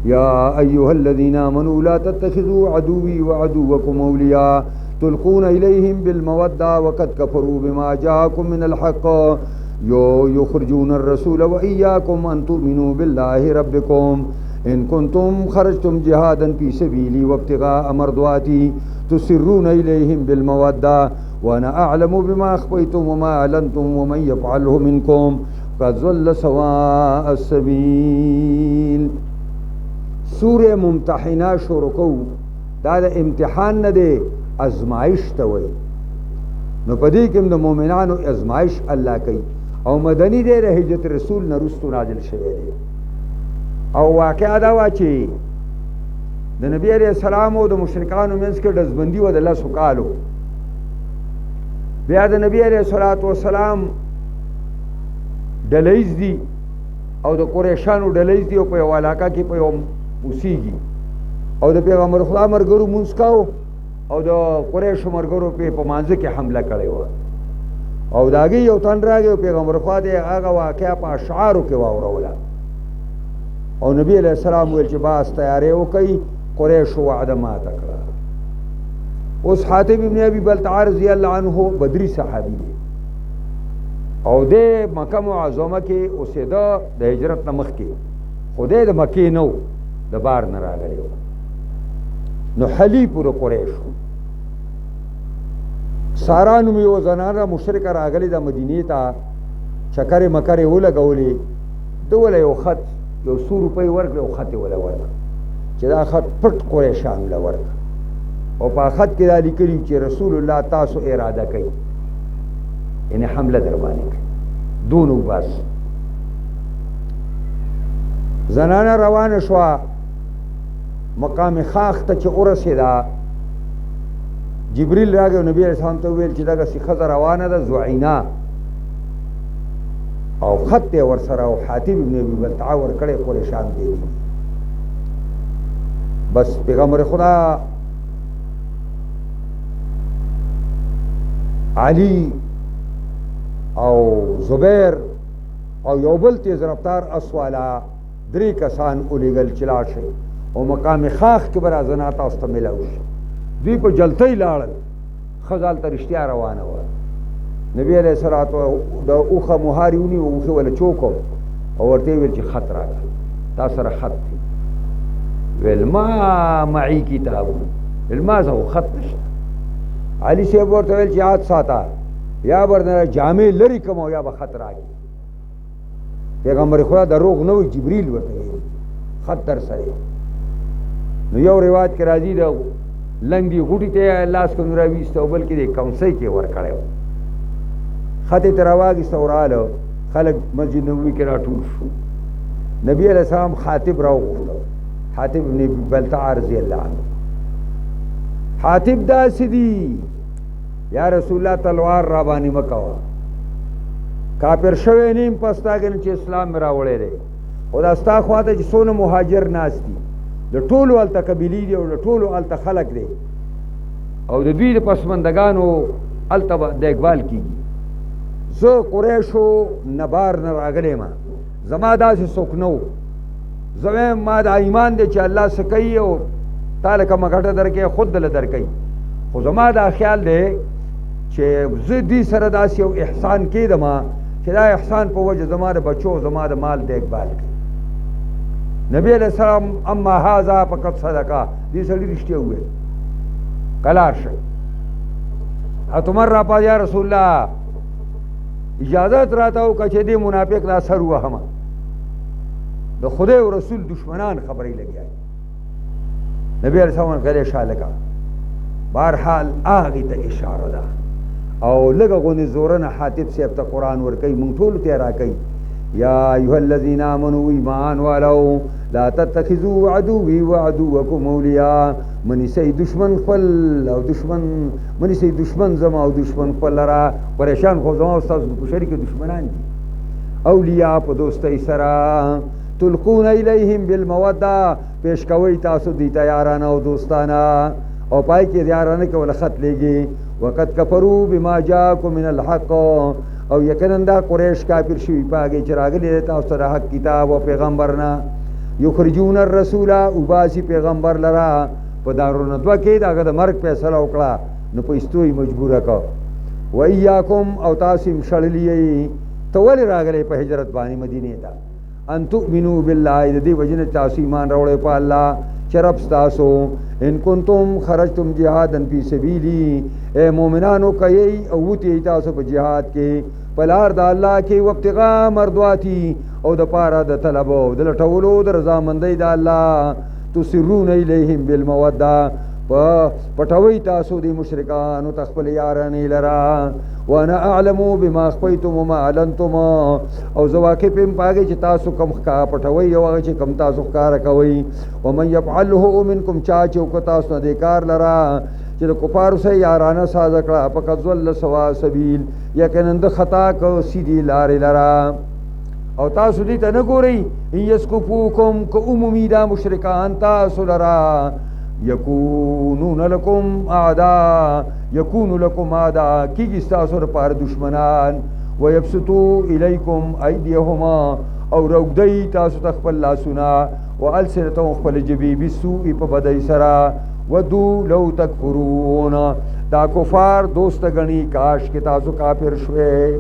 یا ایها الذین آمنوا لا تتخذوا عدوی وعدوکم اولیاء تلقون الیہم بالمودة وقد کفروا بما جاءکم من الحق یخرجون الرسول وإیاکم ان تؤمنوا باللہ ربکم ان کنتم خرجتم جہادا فی سبیلی وابتغاء مرضاتی تسرون الیہم بالمودة وانا اعلم بما اخفیتم وما اعلنتم ومن یفعله منکم قد ضل سواء السبیل. سورہ ممتحنہ شروع کو دا امتحان نه دی ازمائش ته وای نو پدې کې د مؤمنانو ازمائش الله کوي او مدنی دی د هجرت رسول نه رستو نازل شوی دی او واقعا دا وا چې د نبی علیہ السلام او د مشرکانو منځ کې دزبندي و د الله سکالو بیا د نبی علیہ الصلوۃ والسلام ډلیز دی او د قریشانو ډلیز دی او په علاقه کې په اوسیږي او د پیغمبر خدا مرګرو مونږکاو او د قریشو مرګرو په مانځ کې حمله کړې و او داګي یو تن راغی پیغمبر خدا دې هغه واقعا په اشعارو کې واوروله او نبی علیہ السلام ویل چې باس تیارې وکړي قریشو وعده ماته کړه. اوس حاتب ابن ابي بلتع رضی الله عنه بدری صحابي دی او د مکه معظمه کې اوسېده د هجرت نه مخکې خدای د مکې نو د بار نه راغلی نو حلیف د قریشو سارا نوم یو زنانه مشرکه راغلی د مدینې ته چکرې مکرې ولګولې ده وله یو خط یو 100 روپۍ ورکړې او خط یې وله ورکړه چې دا خط پټ قریشانو له ورکړه او په خط کې دا لیکلي چې رسول الله تاسو اراده کوي یعنی حمله در باندې کوي دونو بس زنانه روانه شوه مقام خاخ ته چې ورسېده جبریل راغی نبی علیہ السلام ته ویل چې دغسې ښځه روانه ده زعینا او خط یې ورسره او حاتب ابن ابي بلتعه ورکړی قریشان دی بس پیغمبر خدا علی او زبیر او یو بل تیز رفتار اسوالا 3 کسان اولیگل چلا شي او مقام خاخ کې برا زنا تاسو ته ملاو شي دوی په جلتۍ لاړل خزال ته رښتیا روانه و نبی علیہ الصلوۃ د اوخه مهاریونی او اوخه ول چوکو او ورته ویل چې خط راغی تاسو سره خط دی ویل ما معي کتاب المازه خط نشته علی صاحب ورته ویل چې یاد ساته یا برنه جامع لري کوم یا به خط راغی پیغمبر خدا دروغ نه وي جبريل ورته خط در سره نو یو روایت کې راځي د لنګي غوټي ته لاس کو نور ویسته او بلکې د کونسي کې ور کړو خط ته راواګي سوراله خلک مسجد نبوي کې راټول شو نبی علیہ السلام خاطب راوغوښته حاتب ابن بلتع رضی الله عنه حاتب دا سدي یا رسول الله تلوار را باندې مکوا کافر شوی نیم پستاګن چې اسلام را وړې دی او دا ستا خواته چې سونه مهاجر ناس دي د ټولو الته قبیلې دي او د ټولو الته خلق دی او د دوی د پسمندگانو الته د اقبال کیږي زه قریشو نبار نه راغلی ما زما داسې څوک نه و زه ما د ایمان دی چې الله څه کوي او تا لکه مګټه درکوي خود دله درکوي خو زما دا خیال دی چې زه دې سره داسې یو احسان کېدم چې دا احسان په وجه زما د بچو زما د مال د اقبال کوي نبی علیہ السلام اما هذا فقط صدقه دې سړي رښتیا وویل قلار شي اتمر را پا یا رسول الله اجازت راته وکړه چې دې منافق دا سر وهمه د خدای او رسول دشمنان خبرې لګیای نبی علیہ السلام غلی شالکا بهرحال هغې ته اشاره ده او لږه غونې زورنه حاتب صاحب ته قرآن ورکوي مونږ ټولو ته یې راکوي یا ایها الذین آمنوا ایمان والو لا تتخذوا عدوی وعدوکم اولیاء منیسئ دشمن خپل او منیسئ دشمن زما او دشمن خپل لرا پریشان خو زما او ستاسو په شریک دشمنان دي اولیاء په دوستۍ سره تلقون الیهم بالموده پیش کوئ تاسو دوی ته یارانه او دوستانه او پای کې یارانه کوله خط لیږي وقد کفروا بما جاءکم من الحق او یقینا دا قریش کافر شوي په هغې چې راغلی دی تاسو ته د حق کتاب او پیغمبر نه یخرجون الرسول وباسی پیغمبر لرا په دارالندوه کې داغه د مرګ فیصله وکړه نو په استوی مجبوره کا و ایاکم او تاسم شړلی ته ولې راغلی په هجرت باندې مدینه ته ان تؤمنو بالله د دې وجنه تاسو ایمان راوړې په الله چرپ تاسو ان کنتم خرجتم جهادا فی سبیلی اے مومنانو کوي او وتی تاسو په جهاد کې پلار د الله کې وابتغاء مرضاتی او د پاره د طلب او د لټولو د رضامندۍ د الله تسرون الیهم بالموده پټوي تاسو د مشرکانو تخپل یارانې لرا وانا اعلم بما خفیتم وما اعلنتم او زواکه پم پاګه چې تاسو کم ښکا پټوي او هغه چې کم تاسو ښکار کوي ومن يفعله منکم چا چې کو تاسو نه د کار لرا چې د کفارو سره یارانه ساز کړه فقط ذل سوا سبیل یقینا د خطا کو سیدی لارې لرا او تاسو دې ته نه ګورئ یسکفوکم کو عمومی دا مشرکان تاسو لرا یکونون لکم اعداء یکون لکم اعداء کیږي تاسو لپاره دشمنان ويبسطو الیکم ایدیهما او روګدی تاسو تخپل لاسونه والسنتهم خپل جبی بالسوء په بدای سره ودو لو تکفرون دا کفار دوست غنی کاش کې تاسو کافر شوي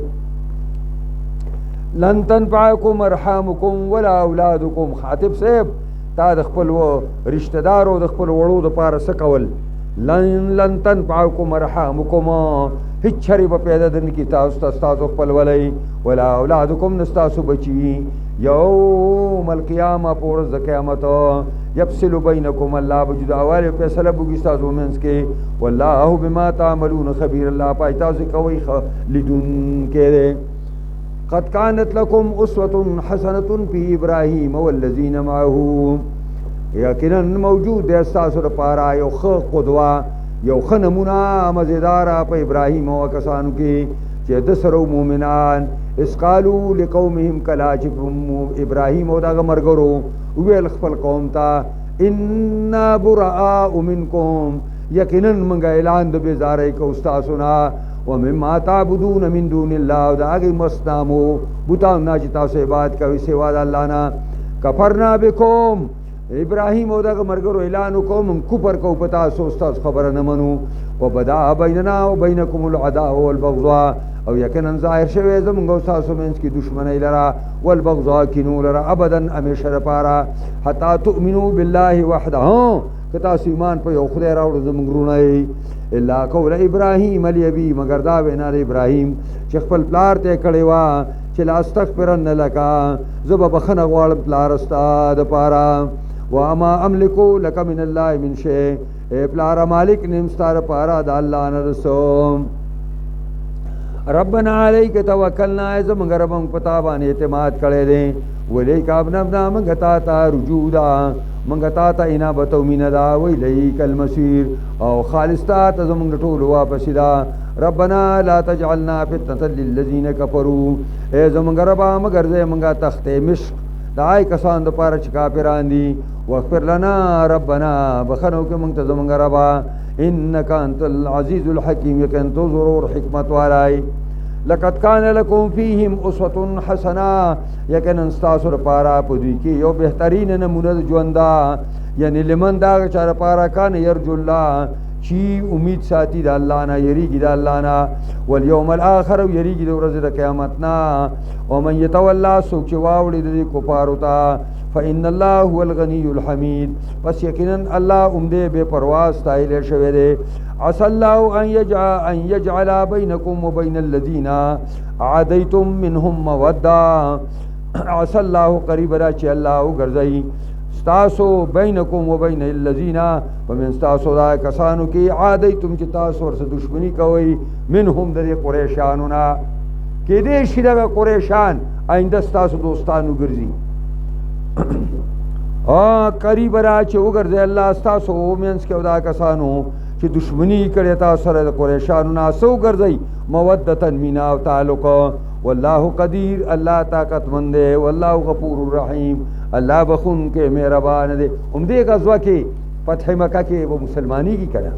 لن تنفعکم ارحامکم ولا اولادکم خاطب صاحب تا د خپل رشتہ دارو د خپل وړو د پاره سکول لن تنفعکم ارحامکم هیڅ چری په پیدا دن کی تاسو خپل ولای ولا اولادکم نستاسو بچی یوم القیامه پر ز قیامت یفصل بینکم الله بجداوال فیصله بوګی تاسو منس کې والله بما تعملون خبیر الله پای تاسو کوي لدون کې قد كانت لكم اسوه حسنه في ابراهيم والذين معه یقینا موجود د تاسو لپاره یو ښه قدوه یو ښه نمونه مزیدار په ابراهیم او کسانو کې چې د سره مؤمنان اسقالو لقومهم کلا چې ابراهیم او دغه مرګرو ویل خپل قوم ته ان براء منکم یقینا موږ اعلان د بیزارۍ کو تاسو نه ومما تعبدون من دون الله داغي مستامو بوتان ناچ تاسو عبادت کوي سوا د الله نه کفرنا بكم ابراهیم او دغه مرګرو اعلان کوم کفر کو پتا سو تاسو خبر نه منو وبدا بیننا وبینکم العداوه والبغضاء او یقینا ظاهر شوه زموږ تاسو منځ کې دشمنی لرا والبغضاء کینو لرا ابدا همیشه لپاره حتا تؤمنو بالله وحده که تاسو ایمان په یو خدای راوړو زموږ رونه الا قول ابراهیم الیبی مگر دا وینا ابراهیم چې خپل پلار ته کړي وا چې لا استغفرن لك زب بخنه غواړم پلار استاد پارا واما املکو لك من الله من شيء اے پلار مالک نیم ستاره پارا د الله نه رسوم ربنا علیک توکلنا زموږ ربم پتا باندې اعتماد کړي دي ولیک ابنا منغتا تا رجودا منغتا تا انابت او مینا دا ویلیک المسیر او خالصتا ته زموږ ټول واپس دا ربنا لا تجعلنا فتنه للذین کفروا اے زموږ ربا مگر زه منغا تخت مشک دای کسان د پاره چې کافران دي واغفر لنا ربنا بخنو کې مونږ ته زموږ ربا انک انت العزیز الحکیم یقین تو ضرور حکمت والای لقد كان لكم فيهم اسوه حسنه یقینا استاسو لپاره په دوی کې یو بهترین نمونه ژوند یعنی لمن دا چاره لپاره کان يرجو الله چی امید ساتي د الله نه یریږي د الله نه والیوم الاخر یریږي د ورځې د قیامت نه او من يتولى سوچ واوړي د کفارو ته فإن الله هو الغني الحميد پس یقینا الله اومده بے پروا استایل شوی دی عسى الله ان يجعل بينكم وبين الذين عاديتم منهم موده عسى الله قریب را چې الله وګرځي تاسو بینکم وبین الذین ومن تاسو دا کسانو کې عادیتم چې تاسو ورسره دشمنی کوي منهم د قریشانو نه کې دې شي دا قریشان آینده تاسو دوستانو ګرځي قریب را چې وګرځي الله تاسو ومنس کې دا کسانو چې دشمنی کړي تاسو سره د قریشانو نه سو ګرځي مودتن مینا او تعلق والله قدیر الله طاقت مند ہے والله غفور الرحیم الله بخون کے مہربان دے دې غزوه کې فتح مکہ کې وہ مسلمانی کی کړه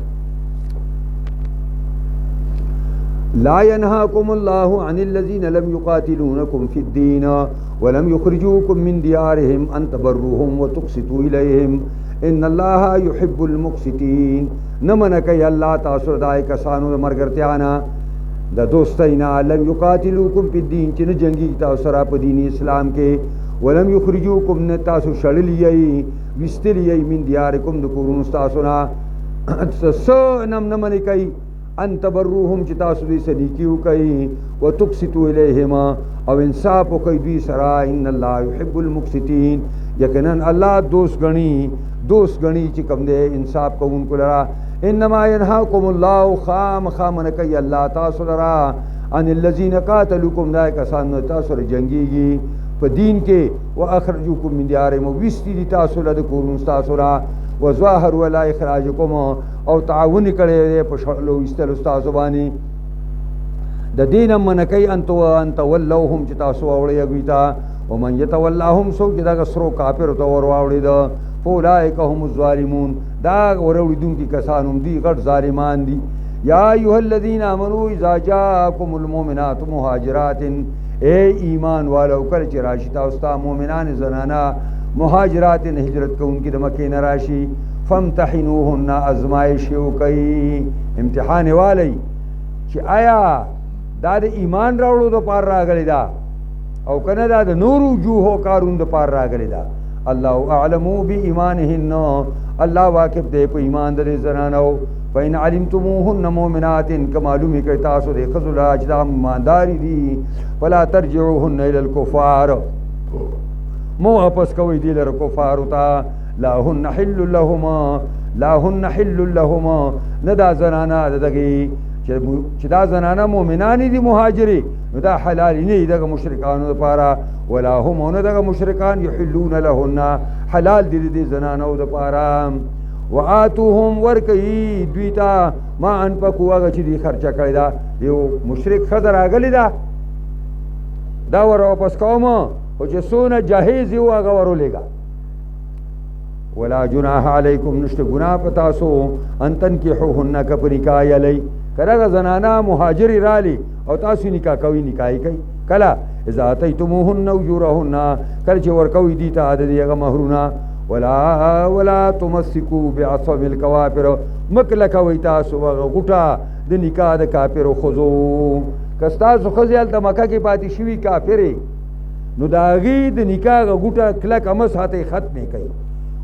لا ينهاكم الله عن الذين لم يقاتلونكم في الدين ولم يخرجوكم من ديارهم ان تبروهم وتقسطوا اليهم ان الله يحب المقسطين. نمن کوي الله تاسو دای کسانو مرګرتیانا د دوستینا لم یقاتلوکم فی الدین چې نه جنگي تاسو سره په دین اسلام کې ولم یخرجوکم نه تاسو شړلی وستلی من دیارکم د کورونو تاسو نه څه نمن کوي ان تبروهم چې تاسو دې صدیقیو کوي وتقسطوا الیهم او انصاف کوي دوی سره ان الله يحب المقسطين. یقینا الله دوست غني چې کوم دې انصاف کوونکو لرا. انما ينهاكم الله خامن کوي الله تاسو لرا ان الذين قاتلوكم دا کسان تاسو سره جنگيږي په دین کې واخرجوکم من دیارهم وستي دي تاسو له کورونو تاسو را وظاهر ولا اخراجکم او تعاون کړي په شړلو استل استاد باندې د دین منکای انت ولوهم چې تاسو اوري غویتا او من يتولهم سو چې دا سرو کافر تو ور واوړي دا اولئک هم الظالمون دا وروړي کی کسانم دي غټ ظالمان دي. یا ایها الذین آمنوا اذا جاءکم المؤمنات مهاجرات اے ایمان والو کله چې راشي تاسو ته مؤمنان زنانا مهاجرات هجرت کوونکي د مکې نه راشي فامتحنوهن ازمایش کوي امتحان والی چې آیا دا د ایمان راوړو د پار راغلی دا او کنه دا د نور وجوه کارون د پار راغلی دا. الله اعلم بایمانهن الله واقف دی په ایمان د زنانو. فإن علمتموهن مؤمنات کمالومی کړي تاسو د خذل اجدام ایمانداری دي فلا ترجعوهن الى الكفار مو واپس کوي دي لره کفار ته. لا هن حل لهما ندا زنانا دغه چې دا زنانا مؤمنان دي مهاجري نو دا حلال نه دغه مشرکانو لپاره ولا هم نه دغه مشرکان يحلون لهن حلال دي دي زنانو لپاره. وآتوهم ورکی دویتا ما انفقوا هغه چې دی خرچه کړی دا یو مشرک خضر راغلی دا ور واپس کوم او چې سونه جهیز یو هغه ورولېګا. ولا جناح علیکم نشته ګناه پتا سو ان تنکحوهن کپنکا یلی کله زنانا مهاجر رالی او تاسو نکاح کوي نکاح کوي کلا اذا اتیتموهن اجورهن کله چې ورکوي دي ته د هغه مہرونه ولا تمسكوا بعصم الكوافر مکلک وای تاسو غټه د نکاح د کافر خذو کستاسو خزیل د مکه کې پاتې شوی کافر نو داغي د نکاح غټه کلک امس هاته ختمه کوي.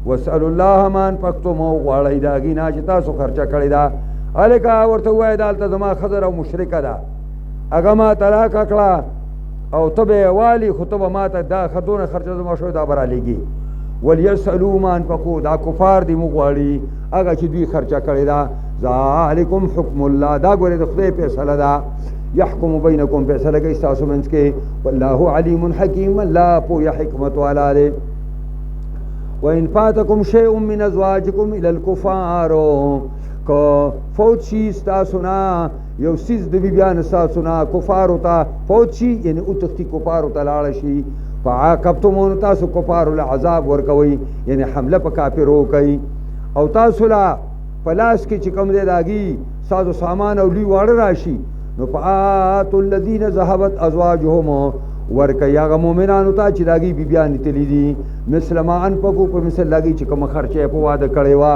واسال الله مان پختم او غړی داغي نه چې تاسو خرچه کړی دا الکا ورته وای دالته زما خضر او مشرکه ده اګه ما طلاق کړه او تبه والی خطبه ما ته دا خدونه خرچه زما شو دا برا لګي وليسألوا ما انفقوا دا کفار دی مغواړي هغه چې دوی خرچه کړی دا. ذالکم حکم الله دا ګوره د خدای فیصله ده يحكم بينكم فیصله کوي تاسو منځ کې والله علیم حکیم الله پوهه حکمت والا دی. وان فاتکم شیء من ازواجکم الى الكفار کو فوت شي تاسو نه یو سیز د بیان تاسو نه کفار ته فوت شي یعنی او تختی کفار ته لاړ شي فعاقبتمون تاسو کفار العذاب ورکوي یعنی حمله په کافرو کوي او تاسو لا پلاس کې چې کوم دی داګي ساز او سامان او لی واړه راشي نو فآتوا الذين ذهبت ازواجهم ورکي هغه مؤمنانو ته چې داګي بیبيان تللی دي مثل ما انفقوا په مثل داګي چې کوم خرچه په واده کړي وا.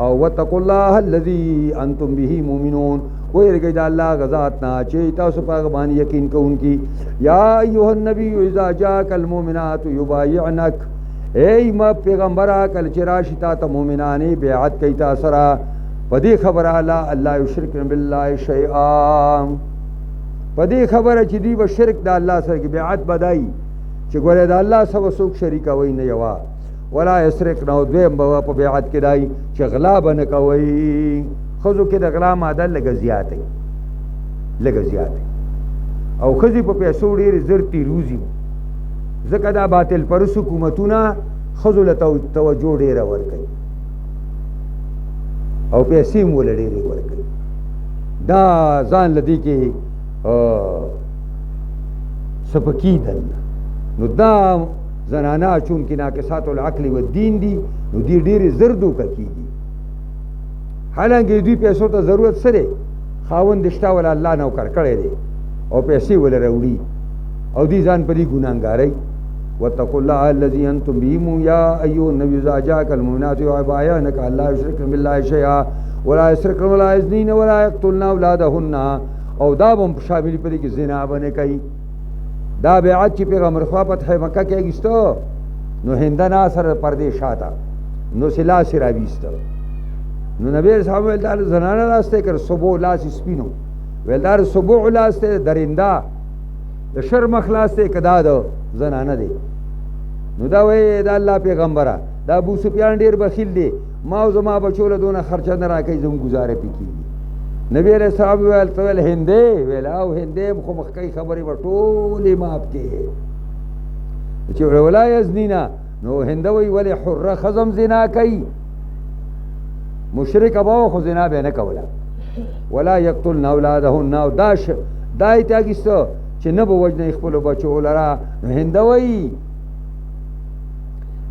او واتقوا الله الذي انتم به مؤمنون ويرګي دا الله غزاد نه چې تاسو په باندې یقین کوونکی. یا ایها النبی اذا جاءك المؤمنات يبايعنك اے ما پیغمبره کله چې راشي تا مؤمنانه بیعت کوي تاسو را پدې خبره الله یشرک بالله شیئا پدې خبره چې دی به شرک د الله سره کې بیعت بدای چې ګوره د الله سره څوک شریک وي نه یوا ولا یسرق نو دویم به په بیعت کې دای چې غلا بنه کوي خذو کې د غلا ماده لګ زیات او خذي په پیسو ډیر زرتی روزي ځکه دا باطل پرس حکومتونه خذو له توجه ډیر ورکړي او پیسې مول ډیر ورکړي دا ځان لدی کې سپکیدل نو دا زنانا چون کې ناقصات العقل و الدین دي نو دی ډیر زردو کیږي حالانکه دوی پیسو ته ضرورت سره خاوند شته ولا الله نوکر کړی دی او پیسې ول راوړي او دې ځان په دې ګناهګارۍ واتقوا الله الذي انتم به يا ايها النبي اذا جاءك المؤمنات يبايعنك الا يشركن بالله شيئا ولا يسرقن ولا يزنين ولا يقتلن اولادهن او دا هم شامل پدې کې زنا باندې کوي دا بیعت چې پیغمبر خوا فتح مکه کې کېستو نو هندنا سره پردې شاته نو سلا سره ویست نو نبی صاحب ول تعالی زنانه راسته کړ صبح لاس سپینو ول دار صبح لاسته درنده د شر مخلاص ته کدا دو زنانه دی نو دا وای دا الله پیغمبره دا ابو سفیان ډیر بخیل دی ما او زما بچول دونه خرچه نه راکې زم گزاره پکې نبی رسول الله ویل تل هندې ویل او هندې خو مخکې خبرې وټولې ماپ کې چې ولا یزنینا نو هندوی ولی حره خزم زنا کوي مشرک ابو خو زنا به نه کوله ولا یقتلن اولادهن او داش دای تاګیستو چې نه به وجنه خپل بچو لرا هندوی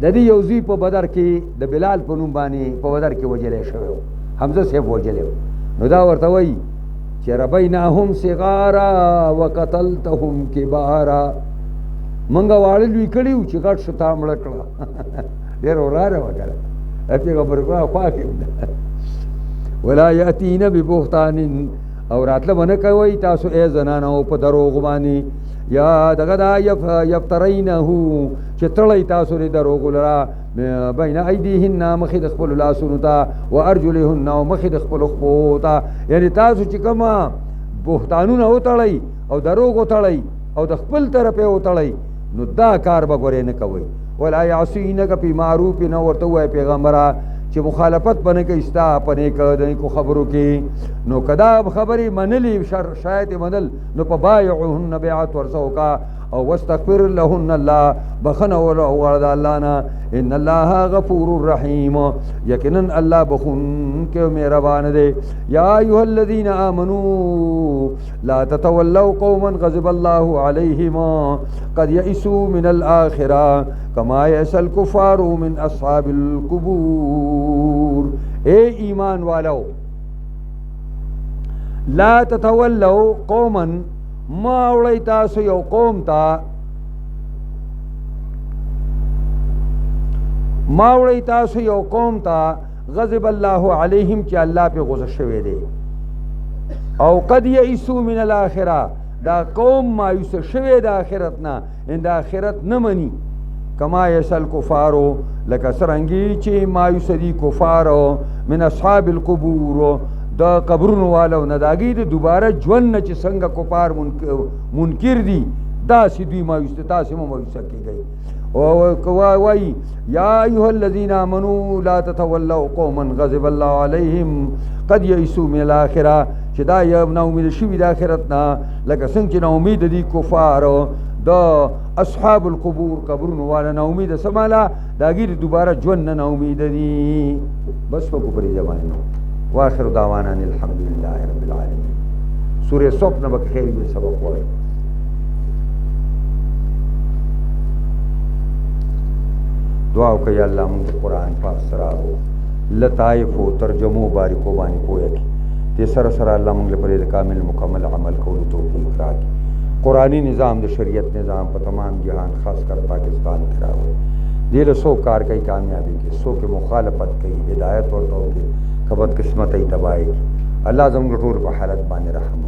د دې یوزی په بدر کې د بلال په نوم باندې په بدر کې وجلې شوی حمزه صاحب وجلې نو دا ورته وای چې ربیناهم صغارا وقتلتهم کبارا منګه واړه لوی کړیو چې غټ شتا مړ کړه ډېر وراره وکړه پیغمبر خو پاکه ولا یاتین ببهتان او راتله باندې کوي تاسو ای زنانو په دروغ باندې یا دغه دا یفترینه چې تړی تاسو لري دروغ لرا بین ایدیهن مخې د خپل لاسونو ته و ارجلهن او مخې د خپل خپو ته یعنی تاسو چې کومه بهتانونه وتړی او دروغ وتړی او د خپل طرفه وتړی نو دا کار به ګورې نه کوي ولا یعصینک فی معروف نو ورته وای پیغمبره چې مخالفت باندې کې استا پنه کې کو خبرو کې نو کدا خبرې منلی شاید منل نو په بایعهن بیعت ورسو کا او واستغفر لهن الله بخنه ورد الله نا ان الله غفور رحیم یقینا الله بخون کې مهربان دی یا ایها الذین آمنوا لا تتولوا قوما غضب الله علیهم قد یئسوا من الاخره کما یئس الکفار من اصحاب القبور اے ایمان والو لا تتولوا قوما ما وړی تاسو یو قوم ته غضب الله علیهم چې الله په غصه شوی دی او قد یئسوا من الاخره دا قوم مایوس شوی د آخرت نه ان د آخرت نه مني کما یسل کفارو لکه سرنګي چې مایوس دي کفارو من اصحاب القبور دا قبرونو والو نه داګي د دوباره ژوند چې څنګه کفار منکر دي دا سي دوی مایوس تاسو مو مایوس کیږي او وای یا ایها الذین آمنوا لا تتولوا قوما غضب الله علیهم قد یئسوا من الاخره چې دا یو نو امید شوی د آخرت نه لکه څنګه چې نو امید دي کفار دا اصحاب القبور قبرونو والا نو امید سمالا داګي دوباره ژوند نه امید دي بس په کوپری زمانه نو واخر دعوانا الحمد لله رب العالمين سورة صف نبک خیر میں سبق ہوئے دعاو کہ یا اللہ منگ قرآن پاک سراغو لطائف و ترجمو باریکو بانی پویا کی تی سر اللہ منگ لپرید کامل مکمل عمل کو توفیق راکی قرآنی نظام دے شریعت نظام پر تمام جہان خاص کر پاکستان کراوے دیل سو کار کئی کامیابی کی سو کے مخالفت کئی ہدایت اور توقع کبد قسمت ای تباہی اللہ زمانگ ٹول پا حالت بانے رحم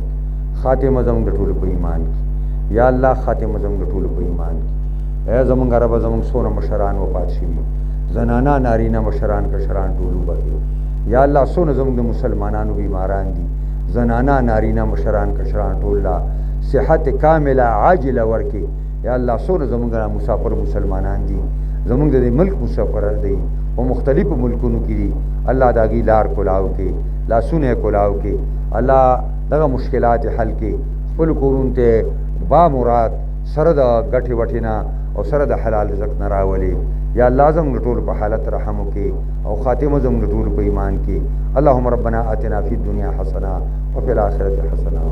خاتم زمانگ ٹول پا ایمان کی یا اللہ خاتم زمانگ ٹول پا ایمان کی اے زمانگ رب زمانگ سونا مشران و پادشوی زنانا نارینا مشران کا شران ٹولو بکی یا اللہ سونا زمانگ مسلمانانو بیماران دی زنانا نارینا مشران کا شران ٹولا صحت کاملہ عاجلہ ورکی یا اللہ سونا زمانگ مسافر مسلمانان دی زمانگ دے ملک مسافر دی و مختلف ملکونو کی دی اللہ داگی لار کلاو کے لا سنے کلاو کے اللہ دغه مشکلات حل کے خپل کورون ته با مراد سره د غټي وټینا او سره د حلال رزق نراولي یا الله زموږ ټول په حالت رحم وکي او خاتمه زموږ ټول په ایمان کې اللهم ربنا آتنا فی الدنیا حسنه وفي الاخره حسنه